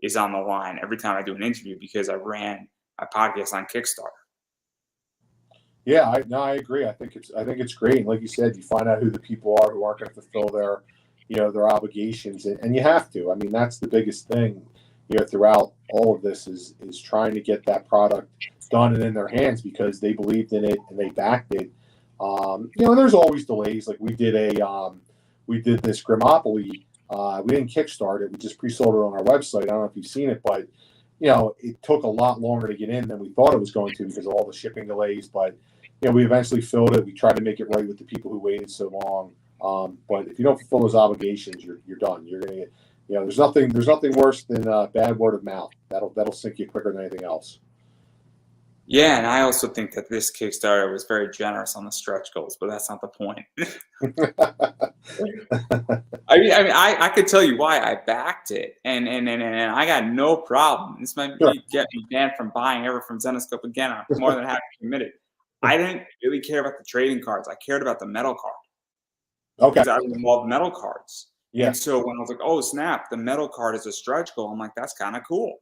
Speaker 1: is on the line every time I do an interview, because I ran a podcast on Kickstarter.
Speaker 2: Yeah, I agree. I think it's great. And like you said, you find out who the people are who aren't going to fulfill their, their obligations, and you have to. I mean, that's the biggest thing, throughout all of this is trying to get that product done and in their hands, because they believed in it and they backed it. There's always delays. Like we did this Grimopoly. We didn't kickstart it. We just pre-sold it on our website. I don't know if you've seen it, but it took a lot longer to get in than we thought it was going to, because of all the shipping delays. But we eventually filled it. We tried to make it right with the people who waited so long. But if you don't fulfill those obligations, you're done. You're gonna get, there's nothing worse than bad word of mouth. That'll sink you quicker than anything else.
Speaker 1: Yeah, and I also think that this Kickstarter was very generous on the stretch goals, but that's not the point. I could tell you why I backed it, and I got no problem. This might get me banned from buying ever from Zenescope again. I'm more than happy to admit it. I didn't really care about the trading cards. I cared about the metal card. Okay. Because I love metal cards. Yeah. And so when I was like, oh snap, the metal card is a stretch goal, I'm like, that's kind of cool.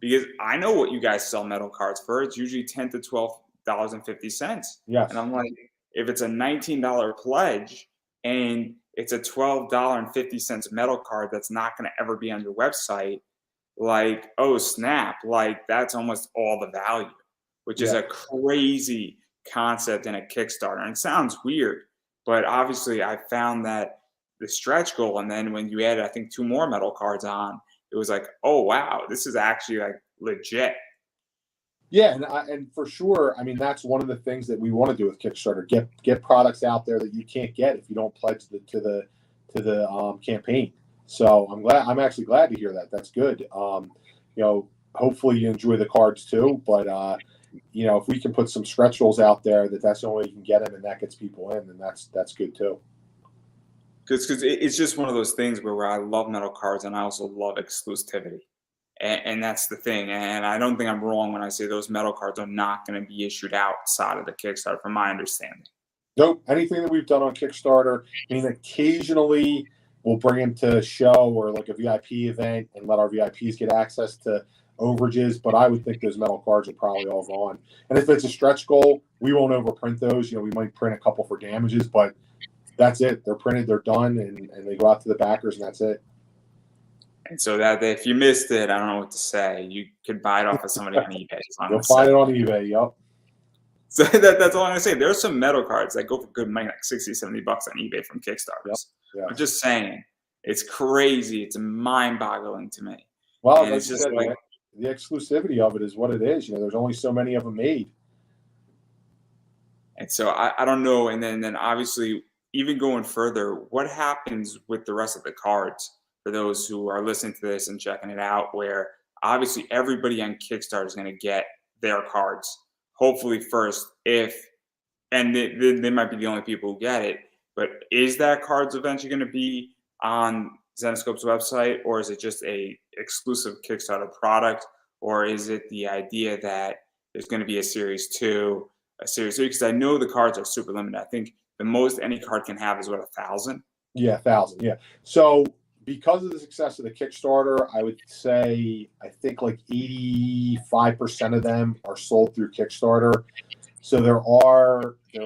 Speaker 1: Because I know what you guys sell metal cards for. It's usually $10 to $12.50.
Speaker 2: Yes.
Speaker 1: And I'm like, if it's a $19 pledge and it's a $12.50 metal card that's not going to ever be on your website, like, oh snap, like that's almost all the value, which is a crazy concept in a Kickstarter. And it sounds weird, but obviously I found that the stretch goal, and then when you added, I think, 2 more metal cards on, it was like, oh wow, this is actually like legit.
Speaker 2: Yeah, and for sure, I mean, that's one of the things that we want to do with Kickstarter: get products out there that you can't get if you don't pledge to the campaign. So I'm actually glad to hear that. That's good. Hopefully you enjoy the cards too. But if we can put some stretch goals out there, that's the only way you can get them, and that gets people in, then that's good too.
Speaker 1: Because it's just one of those things where I love metal cards, and I also love exclusivity. And that's the thing. And I don't think I'm wrong when I say those metal cards are not going to be issued outside of the Kickstarter, from my understanding.
Speaker 2: Nope. Anything that we've done on Kickstarter, I mean, occasionally, we'll bring them to a show or like a VIP event and let our VIPs get access to overages. But I would think those metal cards are probably all gone. And if it's a stretch goal, we won't overprint those. You know, we might print a couple for damages, but that's it. They're printed, they're done, and they go out to the backers, and that's it.
Speaker 1: And so that if you missed it, I don't know what to say. You could buy it off of somebody on eBay.
Speaker 2: You'll find it on eBay. Yep.
Speaker 1: So that's all I'm gonna say. There's some metal cards that go for good money, like 60, $70 on eBay from Kickstarters.
Speaker 2: Yep. Yeah.
Speaker 1: I'm just saying, it's crazy. It's mind-boggling to me.
Speaker 2: Well,
Speaker 1: And
Speaker 2: like
Speaker 1: it's
Speaker 2: you
Speaker 1: just
Speaker 2: said,
Speaker 1: like,
Speaker 2: the exclusivity of it is what it is. You know, there's only so many of them made.
Speaker 1: and so I don't know. And then obviously, even going further, what happens with the rest of the cards for those who are listening to this and checking it out? Where obviously everybody on Kickstarter is going to get their cards, hopefully first. And they might be the only people who get it. But is that cards eventually going to be on Zenescope's website, or is it just a exclusive Kickstarter product, or is it the idea that there's going to be a series 2, a series 3? Because I know the cards are super limited. I think the most any card can have is what, 1,000?
Speaker 2: Yeah, 1,000. Yeah. So because of the success of the Kickstarter, I would say I think like 85% of them are sold through Kickstarter. So there'll be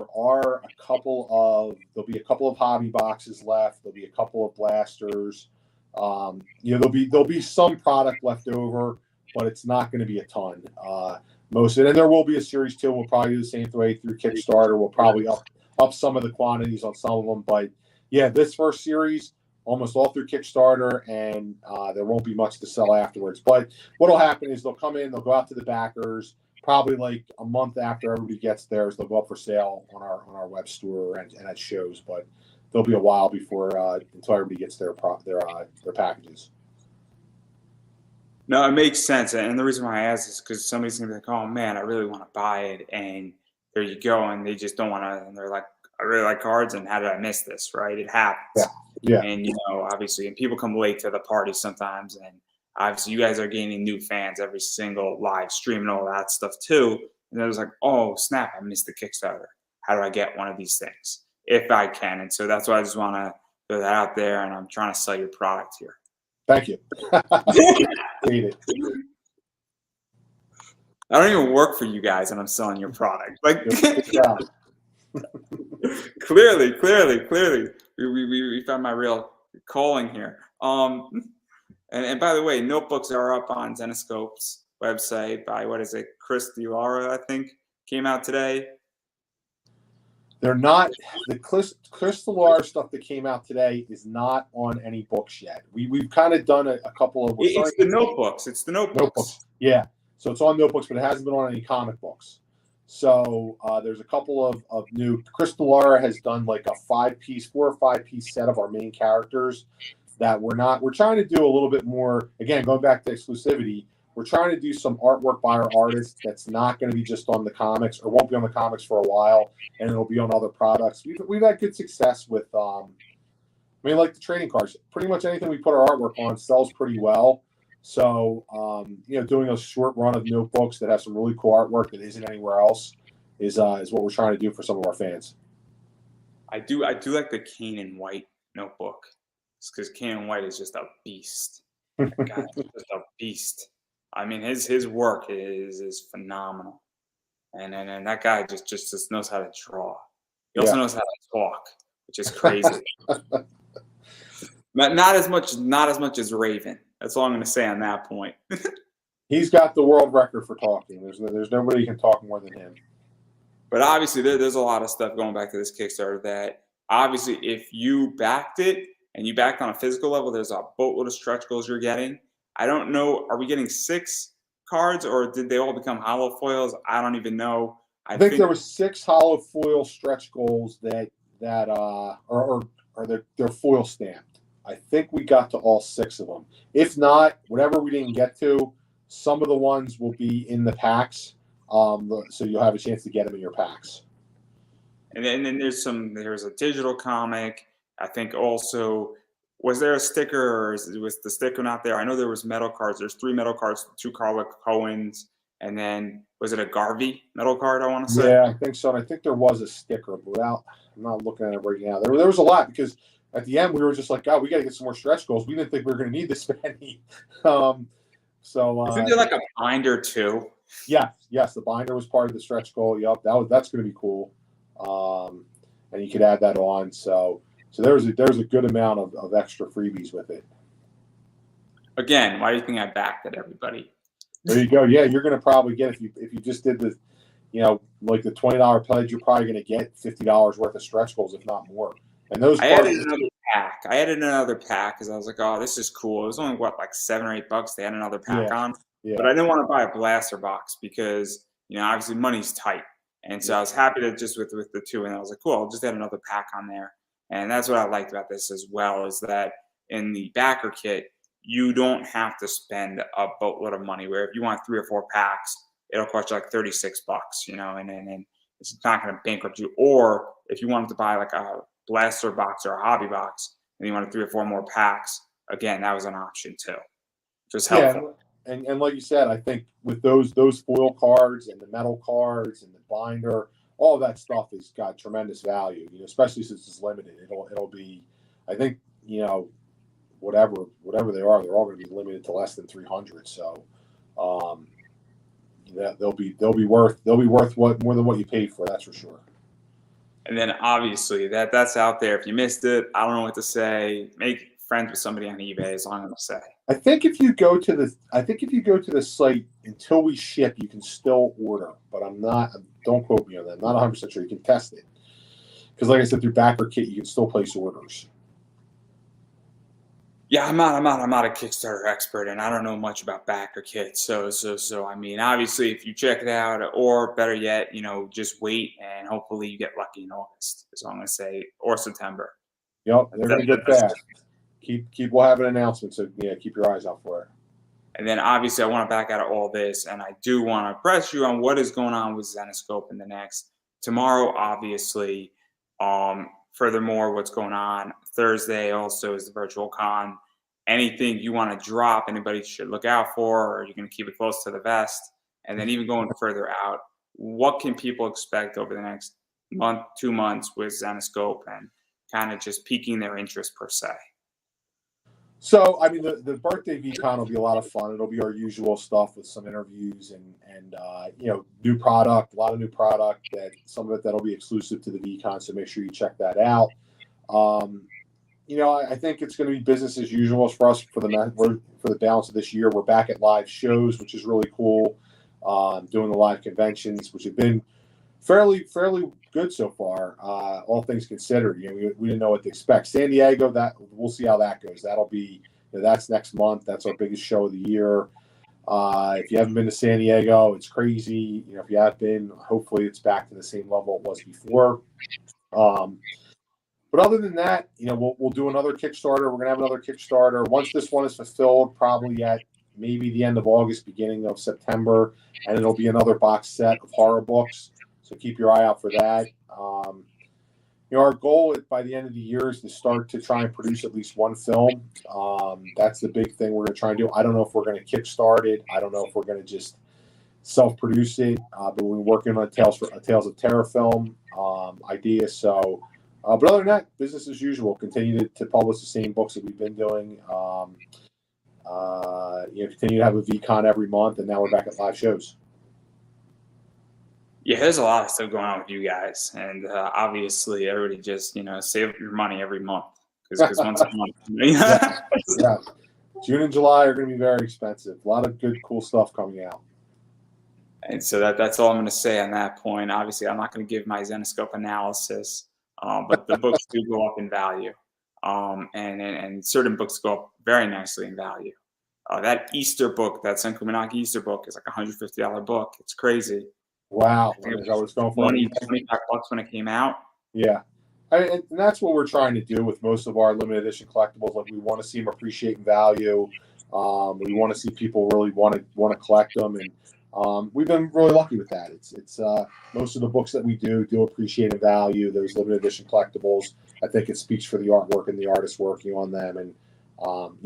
Speaker 2: a couple of hobby boxes left. There'll be a couple of blasters. You know, there'll be some product left over, but it's not going to be a ton. Most of it, and there will be a series 2. We'll probably do the same way through Kickstarter. We'll probably up some of the quantities on some of them, but yeah, this first series almost all through Kickstarter, and there won't be much to sell afterwards. But what'll happen is they'll come in, they'll go out to the backers. Probably like a month after everybody gets theirs, they'll go up for sale on our web store and at shows. But there'll be a while before until everybody gets their packages.
Speaker 1: No, it makes sense. And the reason why I ask is because somebody's going to be like, oh man, I really want to buy it. And there you go. And they just don't want to. And they're like, I really like cards. And how did I miss this? Right? It happens.
Speaker 2: Yeah.
Speaker 1: And, obviously, and people come late to the party sometimes. And obviously, you guys are gaining new fans every single live stream and all that stuff too. And it was like, oh, snap, I missed the Kickstarter. How do I get one of these things if I can? And so that's why I just want to throw that out there. And I'm trying to sell your product here.
Speaker 2: Thank you. Need it.
Speaker 1: I don't even work for you guys, and I'm selling your product. Like, clearly, we found my real calling here. And by the way, notebooks are up on Zenescope's website by Chris DeLaura, I think, came out today.
Speaker 2: They're not the Chris DeLaura stuff that came out today is not on any books yet. We've kind of done a couple of.
Speaker 1: It's the notebooks. It's the notebooks.
Speaker 2: Yeah, so it's on notebooks, but it hasn't been on any comic books. So there's a couple of new. Chris DeLaura has done like a 4 or 5 piece set of our main characters that we're trying to do a little bit more. Again, going back to exclusivity. We're trying to do some artwork by our artists that's not going to be just on the comics or won't be on the comics for a while, and it'll be on other products. We've had good success with, like the trading cards. Pretty much anything we put our artwork on sells pretty well. So, doing a short run of notebooks that have some really cool artwork that isn't anywhere else is what we're trying to do for some of our fans.
Speaker 1: I do like the Kane White notebook, because Kane White is just a beast. God, just a beast. I mean, his work is phenomenal, and that guy just knows how to draw. He also knows how to talk, which is crazy. not as much as Raven. That's all I'm going to say on that point.
Speaker 2: He's got the world record for talking. There's nobody who can talk more than him.
Speaker 1: But obviously, there's a lot of stuff going back to this Kickstarter that obviously, if you backed it and you backed on a physical level, there's a boatload of stretch goals you're getting. I don't know. Are we getting 6 cards, or did they all become hollow foils? I don't even know.
Speaker 2: I think there was 6 hollow foil stretch goals that they're foil stamped. I think we got to all 6 of them. If not, whatever we didn't get to, some of the ones will be in the packs. So you'll have a chance to get them in your packs.
Speaker 1: And then there's a digital comic. I think also. Was there a sticker, or was the sticker not there? I know there was metal cards. There's 3 metal cards, 2 Carla Cohens, and then was it a Garvey metal card, I want to say?
Speaker 2: Yeah, I think so. And I think there was a sticker, but I'm not looking at it right now. There was a lot because at the end we were just like, God, we got to get some more stretch goals. We didn't think we were going to need this many. Um, so
Speaker 1: Isn't there like a binder too?
Speaker 2: yes, the binder was part of the stretch goal. Yep, that's going to be cool. And you could add that on. So there's a good amount of extra freebies with it.
Speaker 1: Again, why do you think I backed it, everybody?
Speaker 2: There you go. Yeah, you're going to probably get, if you just did the, like the $20 pledge, you're probably going to get $50 worth of stretch goals, if not more. And those
Speaker 1: I added another pack. Because I was like, oh, this is cool. It was only like $7 or $8 they had another pack on.
Speaker 2: Yeah.
Speaker 1: But I didn't want to buy a blaster box because, obviously money's tight. And so I was happy to just with the two, and I was like, cool, I'll just add another pack on there. And that's what I liked about this as well, is that in the backer kit, you don't have to spend a boatload of money, where if you want 3 or 4 packs, it'll cost you like $36, and it's not going to bankrupt you. Or if you wanted to buy like a blaster box or a hobby box and you wanted 3 or 4 more packs, again, that was an option too. Just helpful.
Speaker 2: And like you said, I think with those foil cards and the metal cards and the binder, all of that stuff has got tremendous value, especially since it's limited. It'll be, I think, whatever they are, they're all going to be limited to less than 300. So they'll be worth more than what you paid for, that's for sure.
Speaker 1: And then obviously that's out there. If you missed it, I don't know what to say. Make friends with somebody on eBay is all I'm going to say.
Speaker 2: I think if you go to the site until we ship, you can still order, but don't quote me on that. I'm not 100% sure. You can test it. Because like I said, through Backer Kit, you can still place orders.
Speaker 1: Yeah, I'm not a Kickstarter expert, and I don't know much about Backer Kit. So I mean, obviously, if you check it out, or better yet, just wait and hopefully you get lucky in August. Is all I'm gonna say, or September.
Speaker 2: Yep, they're gonna get fast. We'll have an announcement, so yeah, keep your eyes out for it.
Speaker 1: And then obviously, I want to back out of all this, and I do want to press you on what is going on with Zenescope in the next tomorrow. Obviously, furthermore, what's going on Thursday also is the virtual con. Anything you want to drop, anybody should look out for, or you're going to keep it close to the vest? And then even going further out, what can people expect over the next month, 2 months with Zenescope, and kind of just piquing their interest per se?
Speaker 2: So, I mean, the birthday VCon will be a lot of fun. It'll be our usual stuff with some interviews and new product, a lot of new product, that some of it that'll be exclusive to the VCon. So make sure you check that out. I think it's going to be business as usual for us for the balance of this year. We're back at live shows, which is really cool. Doing the live conventions, which have been fairly good so far, all things considered. We didn't know what to expect. San Diego, that we'll see how that goes. That'll be that's next month. That's our biggest show of the year. If you haven't been to San Diego, it's crazy. If you have been, hopefully it's back to the same level it was before. But other than that, we'll do another Kickstarter. We're gonna have another Kickstarter once this one is fulfilled, probably at maybe the end of August, beginning of September, and it'll be another box set of horror books. So keep your eye out for that. Our goal by the end of the year is to start to try and produce at least one film. That's the big thing we're going to try and do. I don't know if we're going to kickstart it. I don't know if we're going to just self-produce it. But we're working on a Tales of Terror film idea. So, but other than that, business as usual. Continue to publish the same books that we've been doing. Continue to have a VCon every month, and now we're back at live shows.
Speaker 1: Yeah, there's a lot of stuff going on with you guys, and obviously, everybody just save your money every month because once a month.
Speaker 2: Yeah, June and July are going to be very expensive. A lot of good, cool stuff coming out.
Speaker 1: And so that's all I'm going to say on that point. Obviously, I'm not going to give my Zenescope analysis, but the books do go up in value, and certain books go up very nicely in value. That Easter book, that Senkuminaki Easter book, is like $150 book. It's crazy.
Speaker 2: Wow, is that what it's going for?
Speaker 1: $25 when it came out.
Speaker 2: Yeah, and that's what we're trying to do with most of our limited edition collectibles. Like, we want to see them appreciate in value. We want to see people really want to collect them, and we've been really lucky with that. It's most of the books that we do appreciate in value. Those limited edition collectibles, I think it speaks for the artwork and the artists working on them, and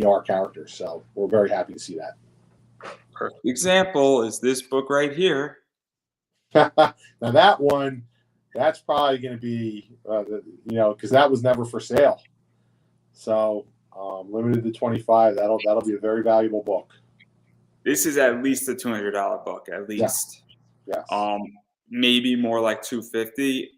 Speaker 2: our characters. So we're very happy to see that.
Speaker 1: Perfect example is this book right here.
Speaker 2: Now that's probably going to be, because that was never for sale. So limited to 25. That'll be a very valuable book.
Speaker 1: This is at least a $200 book, at
Speaker 2: Yeah.
Speaker 1: least.
Speaker 2: Yes.
Speaker 1: Maybe more like 250.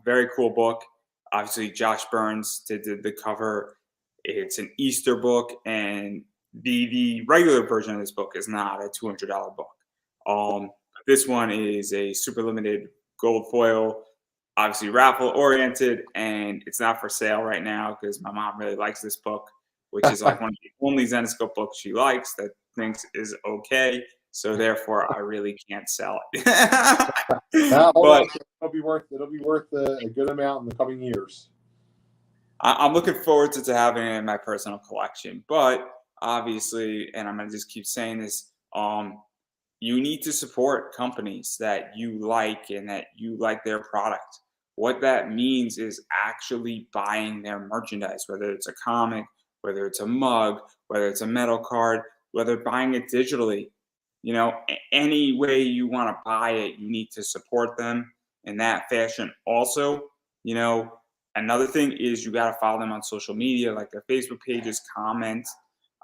Speaker 1: Very cool book. Obviously, Josh Burns did the cover. It's an Easter book, and the regular version of this book is not a $200 book. This one is a super limited gold foil, obviously raffle oriented, and it's not for sale right now because my mom really likes this book, which is like one of the only Zenescope books she likes that thinks is okay. So therefore, I really can't sell it.
Speaker 2: Now, hold
Speaker 1: But
Speaker 2: on. It'll be worth a good amount in the coming years.
Speaker 1: I'm looking forward to having it in my personal collection. But obviously, and I'm gonna just keep saying this, you need to support companies that you like and that you like their product. What that means is actually buying their merchandise, whether it's a comic, whether it's a mug, whether it's a metal card, whether buying it digitally. Any way you want to buy it, you need to support them in that fashion. Also, you know, another thing is you got to follow them on social media, like their Facebook pages, comment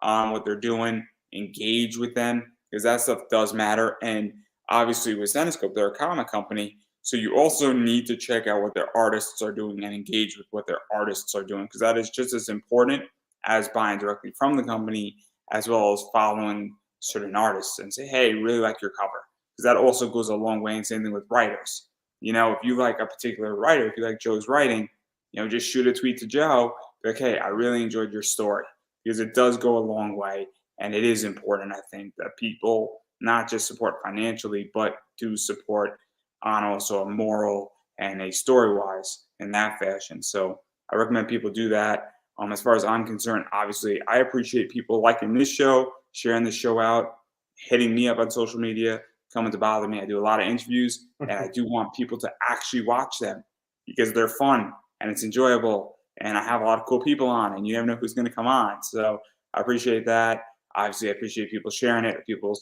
Speaker 1: on what they're doing, engage with them, because that stuff does matter. And obviously, with Zenescope, they're a comic company. So you also need to check out what their artists are doing and engage with what their artists are doing, because that is just as important as buying directly from the company, as well as following certain artists and say, hey, really like your cover. Because that also goes a long way. And same thing with writers. If you like a particular writer, if you like Joe's writing, just shoot a tweet to Joe, like, hey, I really enjoyed your story, because it does go a long way. And it is important, I think, that people not just support financially, but do support on also a moral and a story wise in that fashion. So I recommend people do that. As far as I'm concerned, obviously, I appreciate people liking this show, sharing the show out, hitting me up on social media, coming to bother me. I do a lot of interviews, and I do want people to actually watch them because they're fun and it's enjoyable. And I have a lot of cool people on, and you never know who's going to come on. So I appreciate that. Obviously, I appreciate people sharing it. People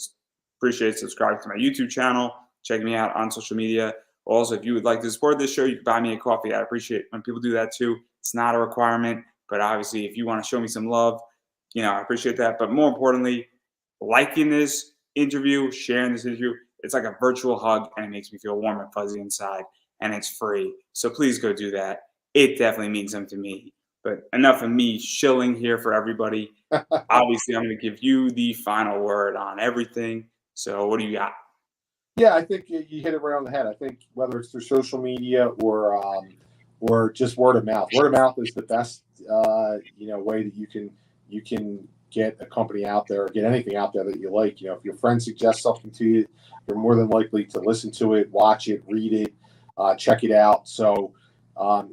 Speaker 1: appreciate subscribing to my YouTube channel. Check me out on social media. Also, if you would like to support this show, you can buy me a coffee. I appreciate when people do that too. It's not a requirement, but obviously, if you want to show me some love, I appreciate that. But more importantly, liking this interview, sharing this interview, it's like a virtual hug, and it makes me feel warm and fuzzy inside, and it's free. So please go do that. It definitely means something to me. But enough of me shilling here for everybody. Obviously, I'm going to give you the final word on everything. So what do you got?
Speaker 2: Yeah, I think you hit it right on the head. I think whether it's through social media or just word of mouth. Word of mouth is the best way that you can get a company out there or get anything out there that you like. If your friend suggests something to you, you're more than likely to listen to it, watch it, read it, check it out. So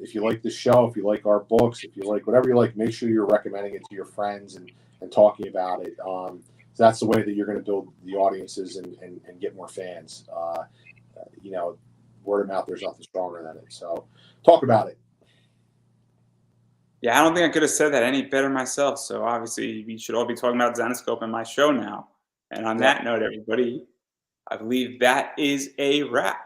Speaker 2: if you like the show, if you like our books, if you like whatever you like, make sure you're recommending it to your friends and talking about it. So that's the way that you're going to build the audiences and get more fans. Word of mouth, there's nothing stronger than it. So talk about it.
Speaker 1: Yeah, I don't think I could have said that any better myself. So obviously, we should all be talking about Zenescope in my show now. And on that note, everybody, I believe that is a wrap.